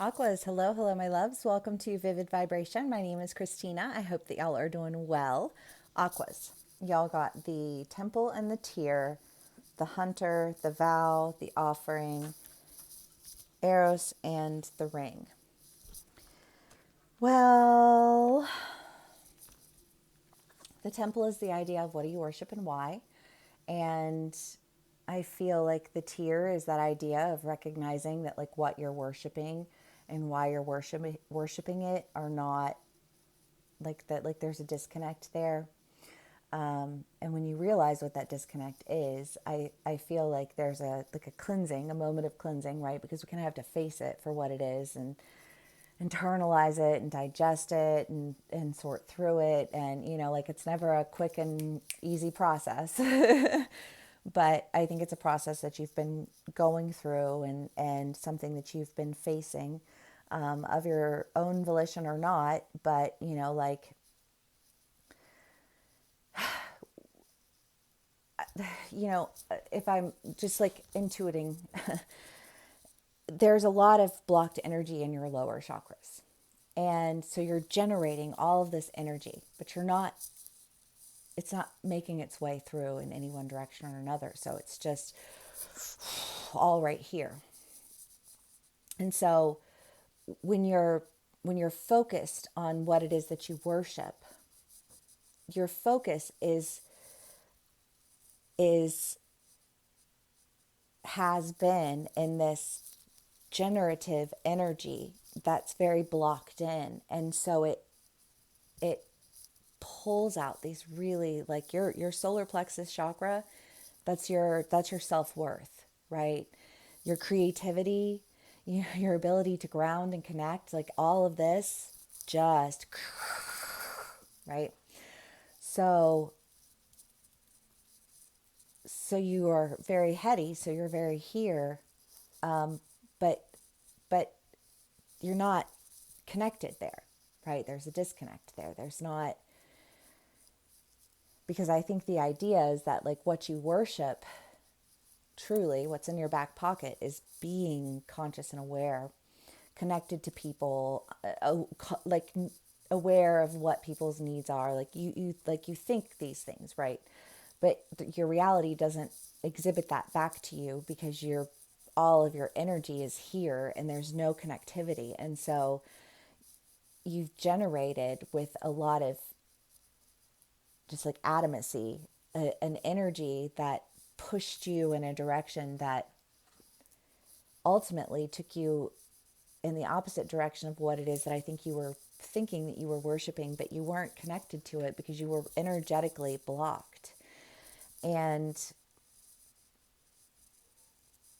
Aquas, hello, hello, my loves. Welcome to Vivid Vibration. My name is Christina. I hope that y'all are doing well. Aquas, y'all got the temple and the tear, the hunter, the vow, the offering, Eros, and the ring. Well, the temple is the idea of what do you worship and why. And I feel like the tear is that idea of recognizing that like what you're worshiping and why you're worshiping it are not like that, like there's a disconnect there. And when you realize what that disconnect is, I feel like there's a cleansing, a moment of cleansing, right? Because we kind of have to face it for what it is and internalize it and digest it and sort through it. And, like it's never a quick and easy process. But I think it's a process that you've been going through and something that you've been facing of your own volition or not. But, if I'm just like intuiting, there's a lot of blocked energy in your lower chakras. And so you're generating all of this energy, but it's not making its way through in any one direction or another. So it's just all right here. And so when you're when you're focused on what it is that you worship, your focus is has been in this generative energy that's very blocked in, and so it pulls out these really like your solar plexus chakra. That's your self-worth, right? Your creativity, your ability to ground and connect, like all of this just right. So so you are very heady, so you're very here, but but you're not connected there, right? There's a disconnect there. There's not, because I think the idea is that like what you worship, truly what's in your back pocket, is being conscious and aware, connected to people, like aware of what people's needs are. Like you think these things, right? But your reality doesn't exhibit that back to you because all of your energy is here and there's no connectivity. And so you've generated with a lot of just like adamancy, an energy that pushed you in a direction that ultimately took you in the opposite direction of what it is that I think you were thinking that you were worshiping, but you weren't connected to it because you were energetically blocked. And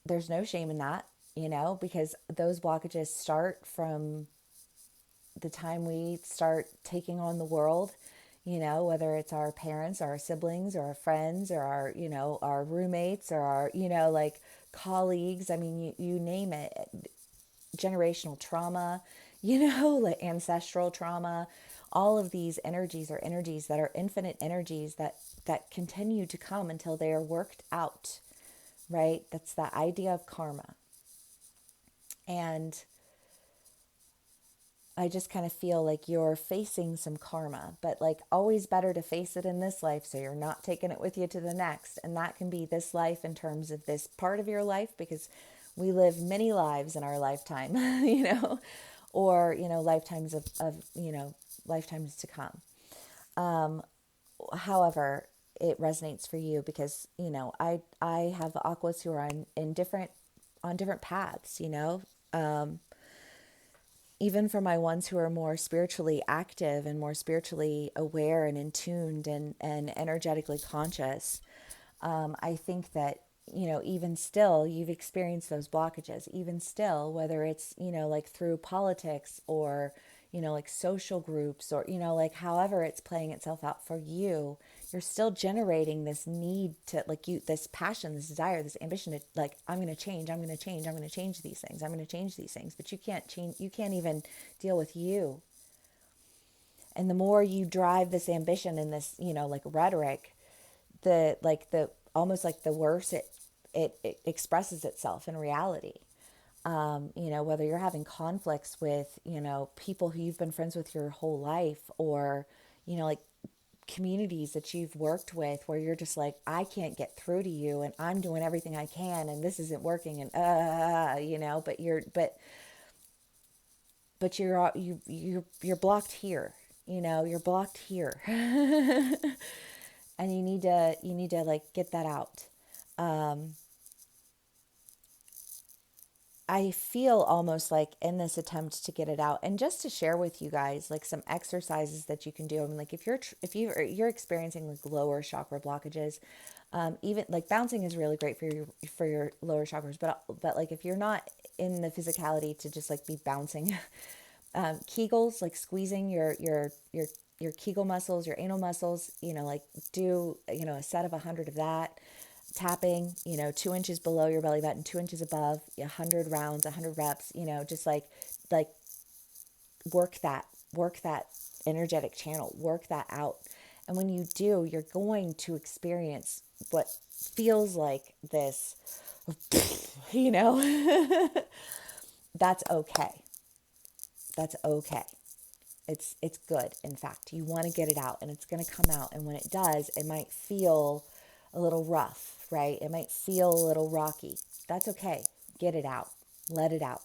there's no shame in that, because those blockages start from the time we start taking on the world, whether it's our parents or our siblings or our friends or our roommates or our, like colleagues. I mean, you name it, generational trauma, like ancestral trauma. All of these energies are energies that are infinite energies that continue to come until they are worked out, right? That's the idea of karma. And I just kind of feel like you're facing some karma, but like always better to face it in this life so you're not taking it with you to the next. And that can be this life in terms of this part of your life, because we live many lives in our lifetime, or, lifetimes of lifetimes to come. However, it resonates for you because, I have aquas who are on different paths, even for my ones who are more spiritually active and more spiritually aware and in tuned and energetically conscious. I think that, even still, you've experienced those blockages, even still, whether it's, like through politics or, like social groups or, like however it's playing itself out for you, you're still generating this need to like this passion, this desire, this ambition to like, I'm going to change, I'm going to change, I'm going to change these things, I'm going to change these things. But you can't even deal with you. And the more you drive this ambition and this, like rhetoric, the almost like the worse it expresses itself in reality. Whether you're having conflicts with, people who you've been friends with your whole life, or, like communities that you've worked with where you're just like, I can't get through to you and I'm doing everything I can and this isn't working and, but you're blocked here, you're blocked here. And you need to like get that out. I feel almost like in this attempt to get it out, and just to share with you guys like some exercises that you can do. I mean, like if you're experiencing like lower chakra blockages, even like bouncing is really great for your lower chakras. But like if you're not in the physicality to just like be bouncing, Kegels, like squeezing your Kegel muscles, your anal muscles, like do a set of 100 of that. Tapping, 2 inches below your belly button, 2 inches above, 100 rounds, 100 reps, just like work that energetic channel, work that out. And when you do, you're going to experience what feels like this, you know, that's okay. That's okay. It's good. In fact, you want to get it out and it's going to come out. And when it does, it might feel a little rough, right? It might feel a little rocky. That's okay. Get it out. Let it out.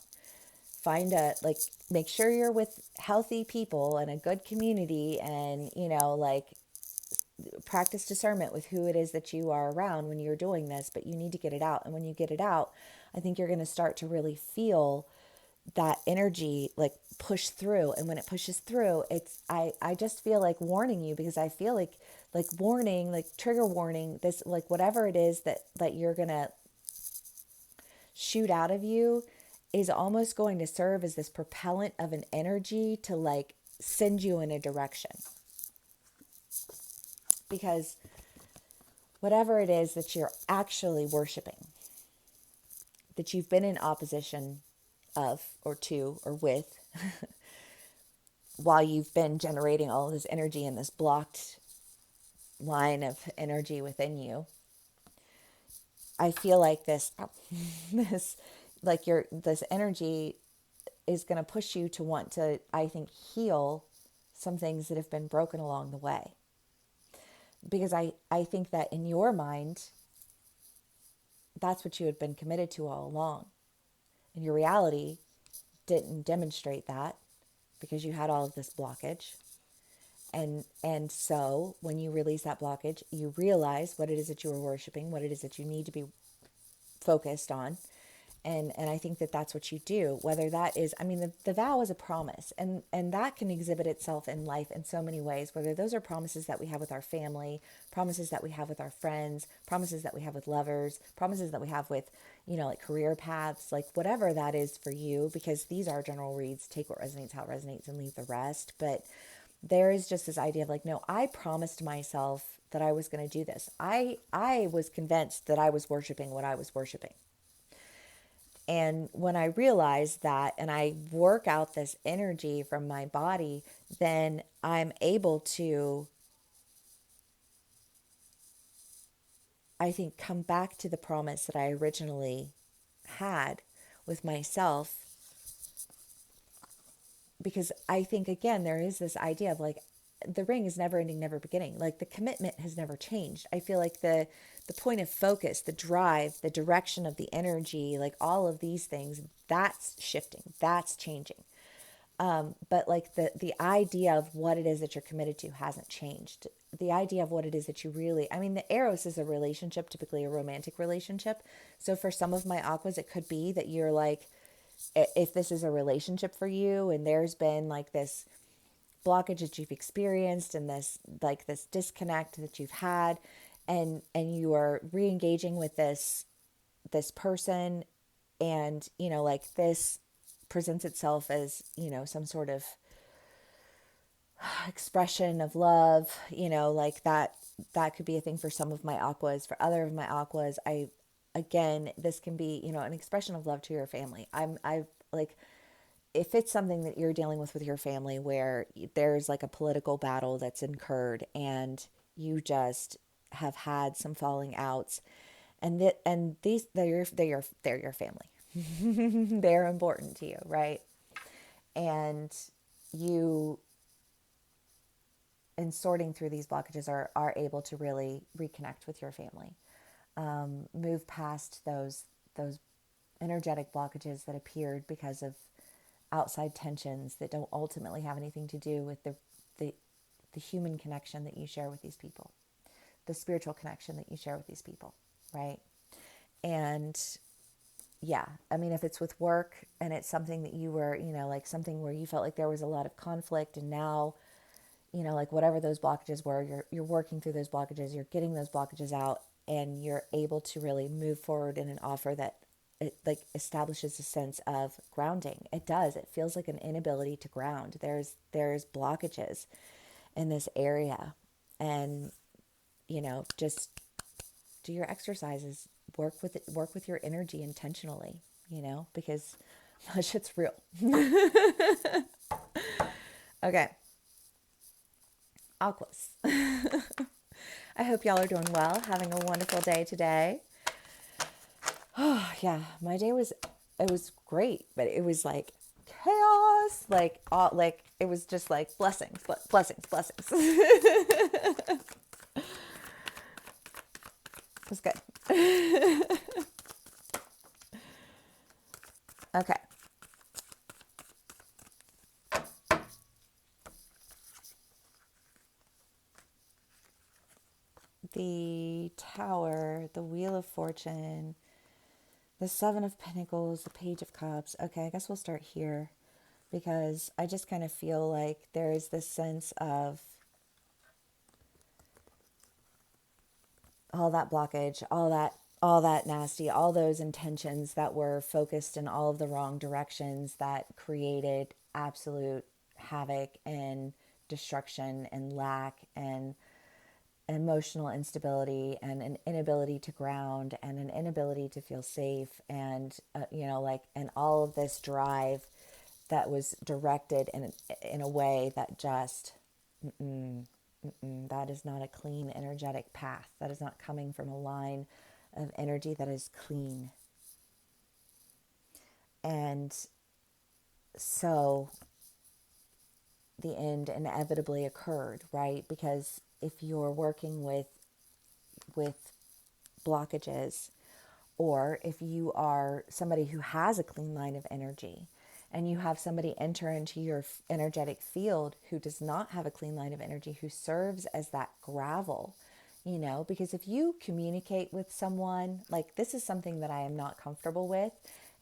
Make sure you're with healthy people and a good community, and, like practice discernment with who it is that you are around when you're doing this, but you need to get it out. And when you get it out, I think you're going to start to really feel that energy like push through. And when it pushes through, I just feel like warning you, because I feel like warning, like trigger warning, this, like whatever it is that you're gonna shoot out of you is almost going to serve as this propellant of an energy to like send you in a direction. Because whatever it is that you're actually worshiping, that you've been in opposition of or to or with while you've been generating all of this energy in this blocked line of energy within you, I feel like this energy is going to push you to want to, I think, heal some things that have been broken along the way. Because I think that in your mind, that's what you had been committed to all along. And your reality didn't demonstrate that, because you had all of this blockage. And so when you release that blockage, you realize what it is that you were worshiping, what it is that you need to be focused on. And I think that that's what you do, whether that is, I mean, the vow is a promise, and that can exhibit itself in life in so many ways, whether those are promises that we have with our family, promises that we have with our friends, promises that we have with lovers, promises that we have with, like career paths, like whatever that is for you, because these are general reads, take what resonates, how it resonates, and leave the rest. But there is just this idea of like, no, I promised myself that I was going to do this. I was convinced that I was worshiping what I was worshiping. And when I realize that and I work out this energy from my body, then I'm able to, I think, come back to the promise that I originally had with myself. Because I think, again, there is this idea of like, the ring is never ending, never beginning. Like the commitment has never changed. I feel like the point of focus, the drive, the direction of the energy, like all of these things, that's shifting, that's changing. But like the idea of what it is that you're committed to hasn't changed. The idea of what it is that you really, I mean, the Eros is a relationship, typically a romantic relationship. So for some of my aquas, it could be that you're like, if this is a relationship for you and there's been like this blockage that you've experienced and this disconnect that you've had, and you are re-engaging with this person, and like this presents itself as some sort of expression of love, like that could be a thing for some of my aquas. For other of my aquas, again, this can be an expression of love to your family. I like, if it's something that you're dealing with your family where there's like a political battle that's incurred and you just have had some falling outs, and these they're your family. They're important to you, right? And you, in sorting through these blockages, are able to really reconnect with your family, move past those energetic blockages that appeared because of outside tensions that don't ultimately have anything to do with the, the human connection that you share with these people, the spiritual connection that you share with these people, right? And yeah, I mean, if it's with work and it's something that you were, like something where you felt like there was a lot of conflict, and now, like whatever those blockages were, you're working through those blockages, you're getting those blockages out, and you're able to really move forward in an offer that it like establishes a sense of grounding. It does. It feels like an inability to ground. There's blockages in this area, and just do your exercises, work with it, work with your energy intentionally, because that shit's real. Okay, Aquas. I hope y'all are doing well, having a wonderful day today. Oh yeah, my day was, it was great, but it was like chaos, like all, like it was just like blessings, blessings, blessings. It was good. Okay. The Tower, the Wheel of Fortune, the Seven of Pentacles, the Page of Cups. Okay, I guess we'll start here, because I just kind of feel like there is this sense of all that blockage, all that nasty, all those intentions that were focused in all of the wrong directions that created absolute havoc and destruction and lack and emotional instability and an inability to ground and an inability to feel safe, and and all of this drive that was directed in a way that just that is not a clean energetic path. That is not coming from a line of energy that is clean. And so the end inevitably occurred, right? Because if you're working with blockages, or if you are somebody who has a clean line of energy and you have somebody enter into your energetic field who does not have a clean line of energy, who serves as that gravel, because if you communicate with someone, like, this is something that I am not comfortable with,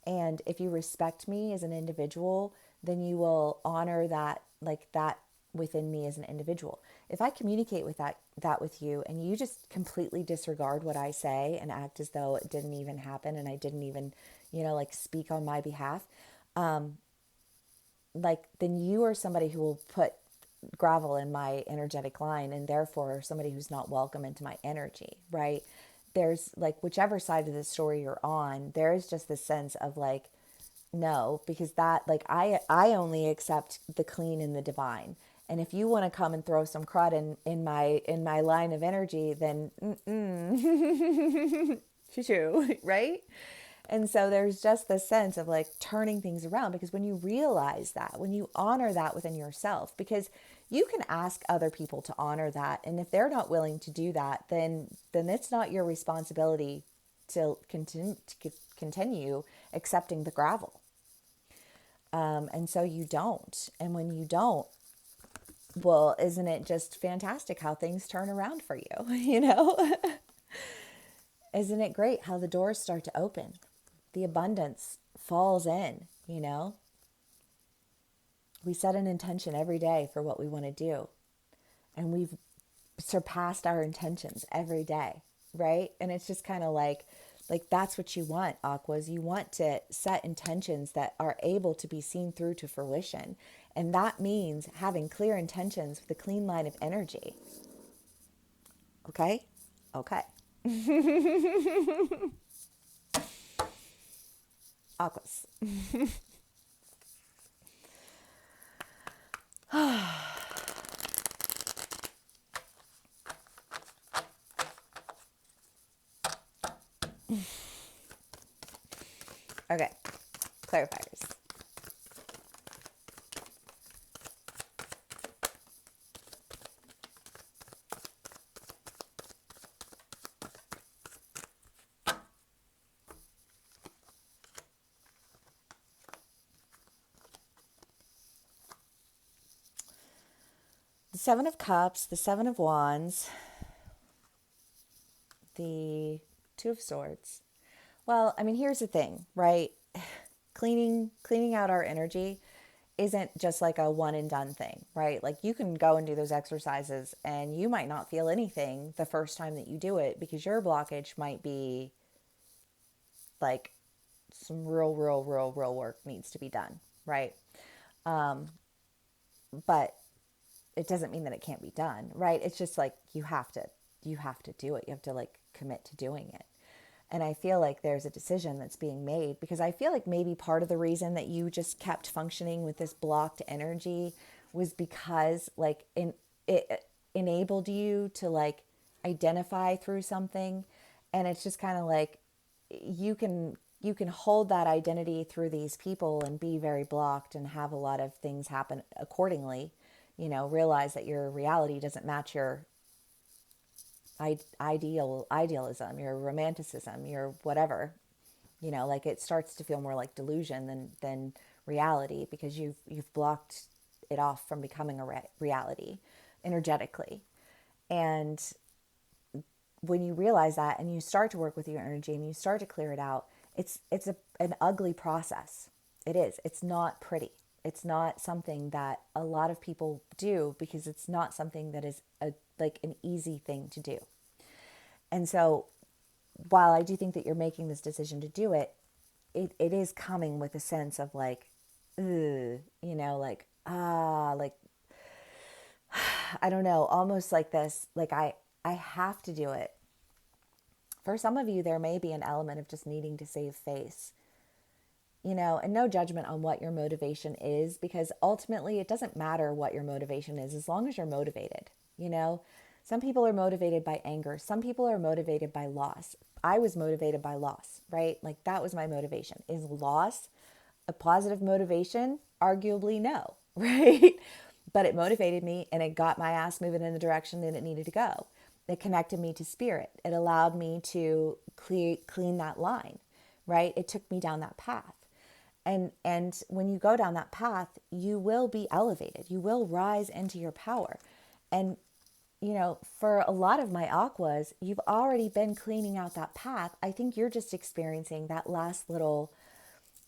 and if you respect me as an individual, then you will honor that, like that within me as an individual. If I communicate with that with you, and you just completely disregard what I say and act as though it didn't even happen and I didn't even, like speak on my behalf, like then you are somebody who will put gravel in my energetic line, and therefore somebody who's not welcome into my energy, right? There's like, whichever side of the story you're on, there's just this sense of like, no, because that, like, I only accept the clean and the divine. And if you want to come and throw some crud in my line of energy, then shoo, right? And so there's just this sense of like turning things around, because when you realize that, when you honor that within yourself, because you can ask other people to honor that, and if they're not willing to do that, then it's not your responsibility to continue accepting the gravel. And so you don't. And when you don't, well, isn't it just fantastic how things turn around for you? Isn't it great how the doors start to open? The abundance falls in, We set an intention every day for what we want to do. And we've surpassed our intentions every day, right? And it's just kind of like that's what you want, Aquas. You want to set intentions that are able to be seen through to fruition. And that means having clear intentions with a clean line of energy. Okay? Okay. Aquas. Okay. clarifiers. The Seven of Cups, the Seven of Wands, the Two of Swords. Well, I mean, here's the thing, right? Cleaning out our energy isn't just like a one and done thing, right? Like you can go and do those exercises and you might not feel anything the first time that you do it because your blockage might be like some real work needs to be done, right? But it doesn't mean that it can't be done, right? It's just like you have to do it. You have to like commit to doing it. And I feel like there's a decision that's being made because I feel like maybe part of the reason that you just kept functioning with this blocked energy was because like it enabled you to like identify through something. And it's just kind of like you can hold that identity through these people and be very blocked and have a lot of things happen accordingly. You know, realize that your reality doesn't match your idealism, your romanticism, your whatever. You know, like it starts to feel more like delusion than reality because you've blocked it off from becoming a reality energetically. And when you realize that and you start to work with your energy and you start to clear it out, an ugly process. It is. It's not pretty. It's not something that a lot of people do because it's not something that is like an easy thing to do. And so while I do think that you're making this decision to do it, it is coming with a sense of like, ugh, you know, like, like, I don't know, almost like this, like I have to do it. For some of you, there may be an element of just needing to save face, you know, and no judgment on what your motivation is, because ultimately it doesn't matter what your motivation is as long as you're motivated, you know. Some people are motivated by anger. Some people are motivated by loss. I was motivated by loss, right? Like that was my motivation. Is loss a positive motivation? Arguably no, right? But it motivated me and it got my ass moving in the direction that it needed to go. It connected me to spirit. It allowed me to clean that line, right? It took me down that path. And when you go down that path, you will be elevated. You will rise into your power. And you know, for a lot of my aquas, you've already been cleaning out that path. I think you're just experiencing that last little,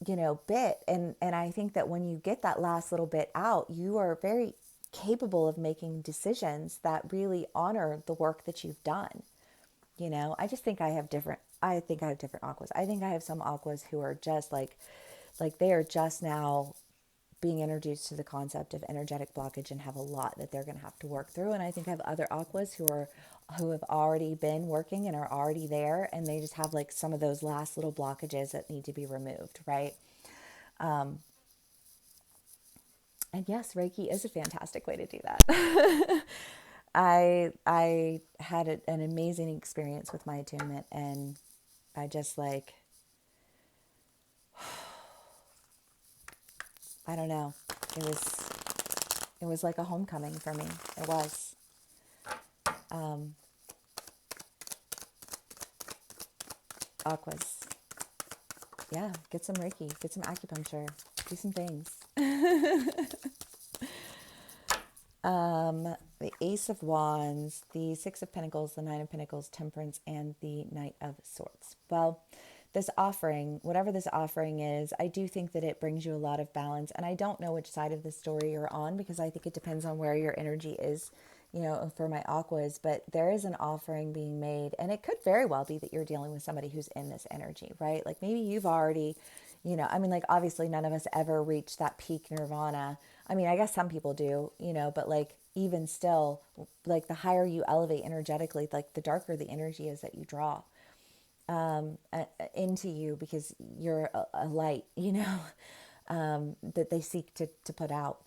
you know, bit. And I think that when you get that last little bit out, you are very capable of making decisions that really honor the work that you've done. You know, I just think I think I have different aquas. I think I have some aquas who are just like they are just now being introduced to the concept of energetic blockage and have a lot that they're going to have to work through. And I think I have other aquas who have already been working and are already there, and they just have like some of those last little blockages that need to be removed, right? And yes, Reiki is a fantastic way to do that. I had an amazing experience with my attunement, and I just like, I don't know, it was it was like a homecoming for me. It was. Aquas. Yeah, get some Reiki, get some acupuncture, do some things. The Ace of Wands, the Six of Pentacles, the Nine of Pentacles, Temperance, and the Knight of Swords. Well, this offering, whatever this offering is, I do think that it brings you a lot of balance. And I don't know which side of the story you're on because I think it depends on where your energy is, you know, for my aquas. But there is an offering being made, and it could very well be that you're dealing with somebody who's in this energy, right? Like maybe you've already, you know, I mean, like obviously none of us ever reach that peak nirvana. I mean, I guess some people do, you know, but like even still, like the higher you elevate energetically, like the darker the energy is that you draw into you because you're a light, you know, that they seek to put out.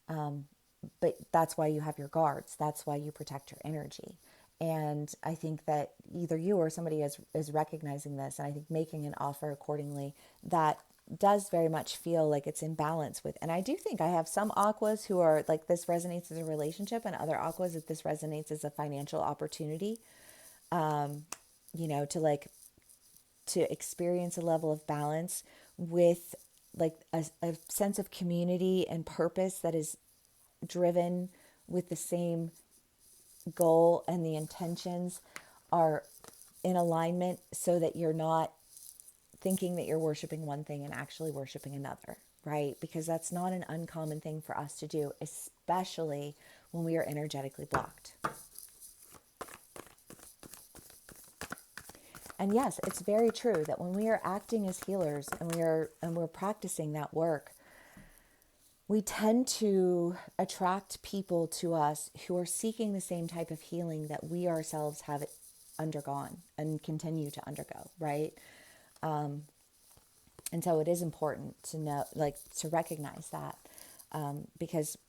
But that's why you have your guards. That's why you protect your energy. And I think that either you or somebody is recognizing this, and I think making an offer accordingly that does very much feel like it's in balance with, and I do think I have some aquas who are like, this resonates as a relationship, and other aquas that this resonates as a financial opportunity, you know, to like, to experience a level of balance with like a sense of community and purpose that is driven with the same goal, and the intentions are in alignment, so that you're not thinking that you're worshiping one thing and actually worshiping another, right? Because that's not an uncommon thing for us to do, especially when we are energetically blocked. And yes, it's very true that when we are acting as healers, and we're practicing that work, we tend to attract people to us who are seeking the same type of healing that we ourselves have undergone and continue to undergo, right? And so it is important to know, like, to recognize that, because